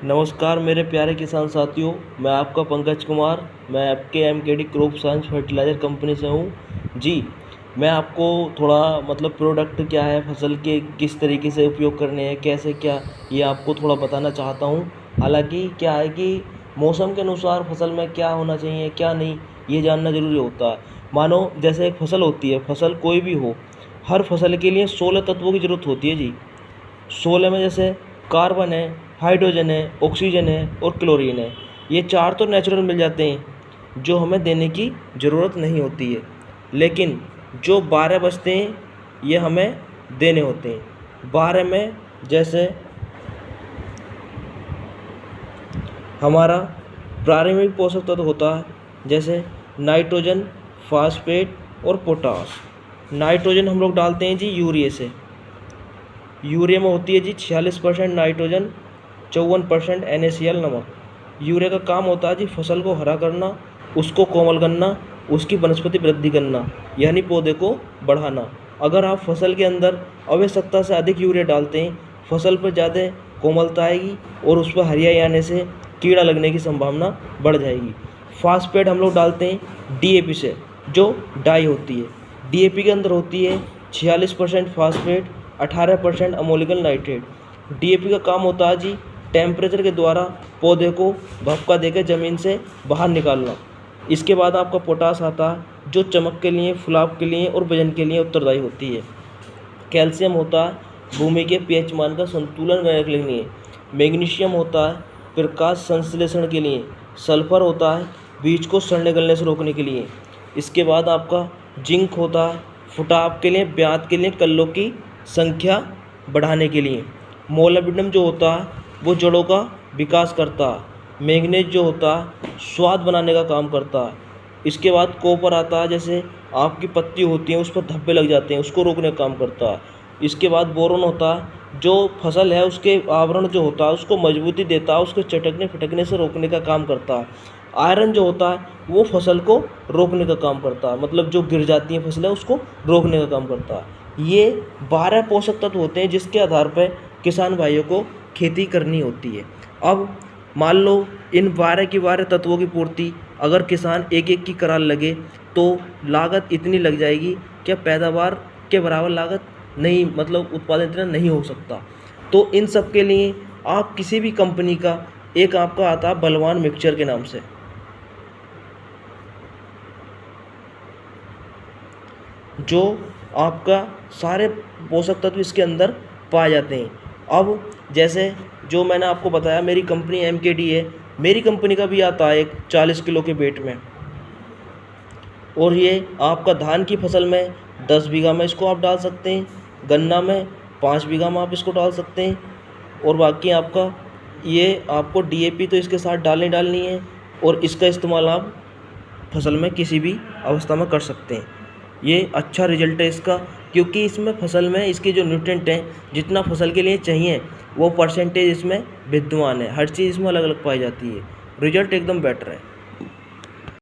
नमस्कार मेरे प्यारे किसान साथियों। मैं आपका पंकज कुमार। मैं आपके MKD crop science fertiliser company से हूँ जी। मैं आपको थोड़ा प्रोडक्ट क्या है, फसल के किस तरीके से उपयोग करने हैं, कैसे क्या, ये आपको थोड़ा बताना चाहता हूँ। हालांकि क्या है कि मौसम के अनुसार फसल में क्या होना चाहिए क्या नहीं, ये जानना ज़रूरी होता है। मानो जैसे एक फसल होती है, फसल कोई भी हो, हर फसल के लिए 16 तत्वों की ज़रूरत होती है जी। 16 में जैसे कार्बन है, हाइड्रोजन है, ऑक्सीजन है और क्लोरीन है। ये चार तो नेचुरल मिल जाते हैं, जो हमें देने की ज़रूरत नहीं होती है। लेकिन जो 12 बचते हैं, ये हमें देने होते हैं। 12 में जैसे हमारा प्राथमिक पोषक तत्व होता है, जैसे नाइट्रोजन, फास्फेट और पोटास। नाइट्रोजन हम लोग डालते हैं जी यूरिया से। यूरिया में होती है जी 46% नाइट्रोजन, 54% NaCl नमक। यूरिया का काम होता है जी फसल को हरा करना, उसको कोमल करना, उसकी वनस्पति वृद्धि करना, यानी पौधे को बढ़ाना। अगर आप फसल के अंदर आवश्यकता से अधिक यूरिया डालते हैं, फसल पर ज़्यादा कोमलता आएगी और उस पर हरियाई आने से कीड़ा लगने की संभावना बढ़ जाएगी। फास्फेट हम लोग डालते हैं DAP से, जो डाई होती है। DAP के अंदर होती है 46% फास्फेट, 18% अमोनियम नाइट्रेट। DAP का काम होता है जी टेम्परेचर के द्वारा पौधे को भपका देकर ज़मीन से बाहर निकालना। इसके बाद आपका पोटास आता है, जो चमक के लिए, फुलाव के लिए और वजन के लिए उत्तरदायी होती है। कैल्शियम होता है भूमि के pH मान का संतुलन बनाने के लिए। मैग्नीशियम होता है प्रकाश संश्लेषण के लिए। सल्फर होता है बीज को सड़ने गलने से रोकने के लिए। इसके बाद आपका जिंक होता है फुटाव के लिए, ब्यात के लिए, कल्लों की संख्या बढ़ाने के लिए। मोलाबिडम जो होता है वो जड़ों का विकास करता है। मैंगनीज जो होता है स्वाद बनाने का काम करता है। इसके बाद कॉपर आता है, जैसे आपकी पत्ती होती है उस पर धब्बे लग जाते हैं, उसको रोकने का काम करता है। इसके बाद बोरोन होता है, जो फसल है उसके आवरण जो होता है उसको मजबूती देता है, उसको चटकने फटकने से रोकने का काम करता है। आयरन जो होता है वो फसल को रोकने का काम करता है, मतलब जो गिर जाती हैं फसलें उसको रोकने का काम करता है। ये 12 पोषक तत्व होते हैं जिसके आधार पर किसान भाइयों को खेती करनी होती है। अब मान लो इन 12 की 12 तत्वों की पूर्ति अगर किसान एक एक की करा लगे तो लागत इतनी लग जाएगी कि पैदावार के बराबर लागत नहीं, उत्पादन इतना नहीं हो सकता। तो इन सब के लिए आप किसी भी कंपनी का एक आपका आता है बलवान मिक्सचर के नाम से, जो आपका सारे पोषक तत्व इसके अंदर पाए जाते हैं। अब जैसे जो मैंने आपको बताया मेरी कंपनी MKD है, मेरी कंपनी का भी आता है एक 40 किलो के वेट में। और ये आपका धान की फसल में 10 बीघा में इसको आप डाल सकते हैं, गन्ना में 5 बीघा में आप इसको डाल सकते हैं। और बाकी आपका ये आपको DAP तो इसके साथ डालनी है, और इसका इस्तेमाल आप फसल में किसी भी अवस्था में कर सकते हैं। ये अच्छा रिजल्ट है इसका, क्योंकि इसमें फसल में इसके जो न्यूट्रिएंट हैं जितना फसल के लिए चाहिए वो परसेंटेज इसमें विद्यमान है। हर चीज़ इसमें अलग अलग पाई जाती है। रिजल्ट एकदम बेटर है।